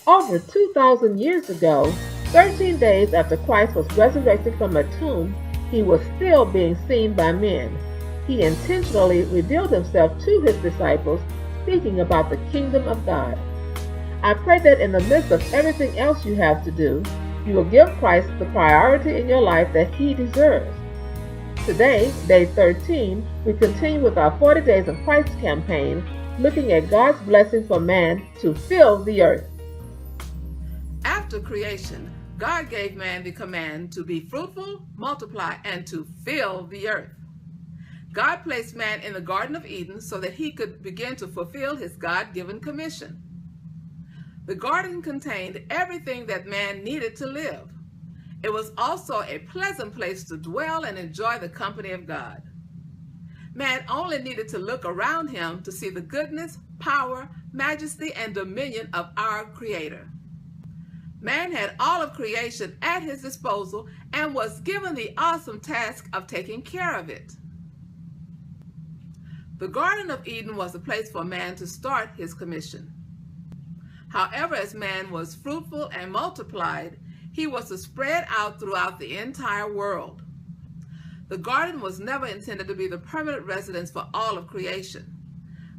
Over 2,000 years ago, 13 days after Christ was resurrected from a tomb, he was still being seen by men. He intentionally revealed himself to his disciples, speaking about the kingdom of God. I pray that in the midst of everything else you have to do, you will give Christ the priority in your life that he deserves. Today, day 13, we continue with our 40 Days of Christ campaign, looking at God's blessing for man to fill the earth. After creation, God gave man the command to be fruitful, multiply, and to fill the earth. God placed man in the Garden of Eden so that he could begin to fulfill his God-given commission. The garden contained everything that man needed to live. It was also a pleasant place to dwell and enjoy the company of God. Man only needed to look around him to see the goodness, power, majesty, and dominion of our Creator. Man had all of creation at his disposal and was given the awesome task of taking care of it. The Garden of Eden was a place for man to start his commission. However, as man was fruitful and multiplied, he was to spread out throughout the entire world. The garden was never intended to be the permanent residence for all of creation.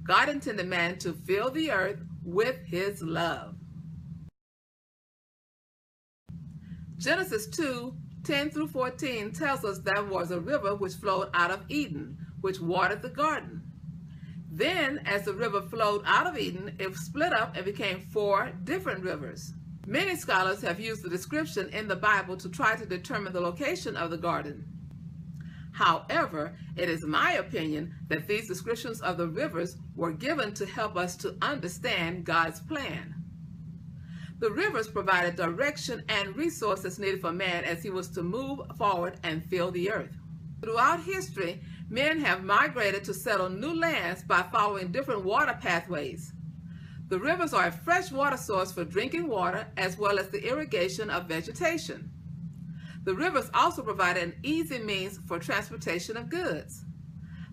God intended man to fill the earth with his love. Genesis 2:10-14 tells us there was a river which flowed out of Eden, which watered the garden. Then, as the river flowed out of Eden, it split up and became 4 different rivers. Many scholars have used the description in the Bible to try to determine the location of the garden. However, it is my opinion that these descriptions of the rivers were given to help us to understand God's plan. The rivers provided direction and resources needed for man as he was to move forward and fill the earth. Throughout history, men have migrated to settle new lands by following different water pathways. The rivers are a fresh water source for drinking water as well as the irrigation of vegetation. The rivers also provided an easy means for transportation of goods.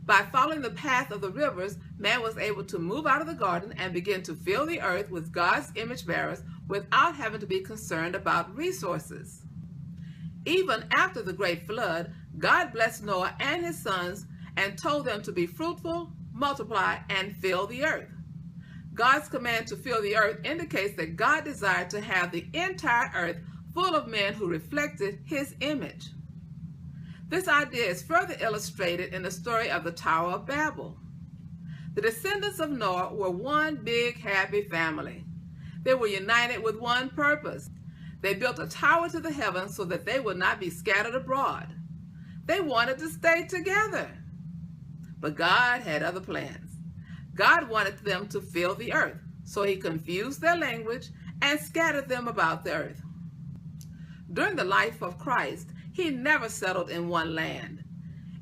By following the path of the rivers, man was able to move out of the garden and begin to fill the earth with God's image bearers without having to be concerned about resources. Even after the great flood, God blessed Noah and his sons and told them to be fruitful, multiply, and fill the earth. God's command to fill the earth indicates that God desired to have the entire earth full of men who reflected his image. This idea is further illustrated in the story of the Tower of Babel. The descendants of Noah were one big happy family. They were united with one purpose. They built a tower to the heavens so that they would not be scattered abroad. They wanted to stay together. But God had other plans. God wanted them to fill the earth, so he confused their language and scattered them about the earth. During the life of Christ, he never settled in one land.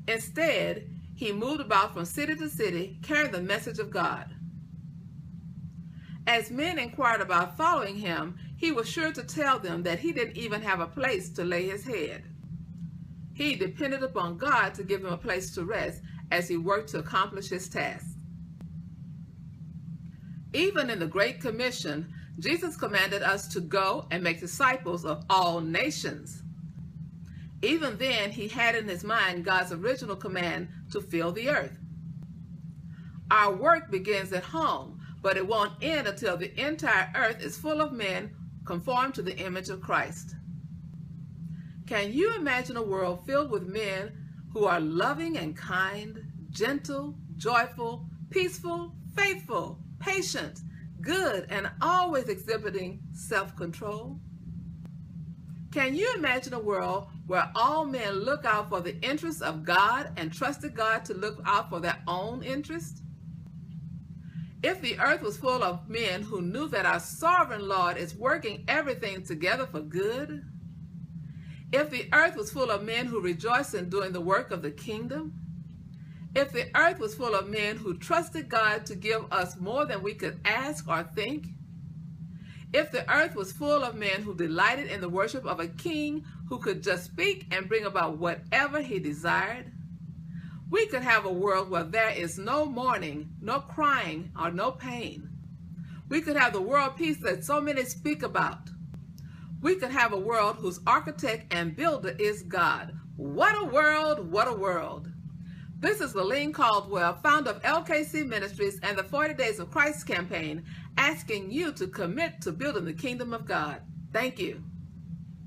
Instead, he moved about from city to city, carrying the message of God. As men inquired about following him, he was sure to tell them that he didn't even have a place to lay his head. He depended upon God to give him a place to rest as he worked to accomplish his task. Even in the Great Commission, Jesus commanded us to go and make disciples of all nations. Even then, he had in his mind God's original command to fill the earth. Our work begins at home, but it won't end until the entire earth is full of men conformed to the image of Christ. Can you imagine a world filled with men who are loving and kind, gentle, joyful, peaceful, faithful, patient, good, and always exhibiting self-control? Can you imagine a world where all men look out for the interests of God and trusted God to look out for their own interests? If the earth was full of men who knew that our sovereign Lord is working everything together for good, if the earth was full of men who rejoice in doing the work of the kingdom, if the earth was full of men who trusted God to give us more than we could ask or think, if the earth was full of men who delighted in the worship of a king who could just speak and bring about whatever he desired, we could have a world where there is no mourning, no crying, or no pain. We could have the world peace that so many speak about. We could have a world whose architect and builder is God. What a world, what a world. This is Lilene Caldwell, founder of LKC Ministries and the 40 Days of Christ campaign, asking you to commit to building the kingdom of God. Thank you.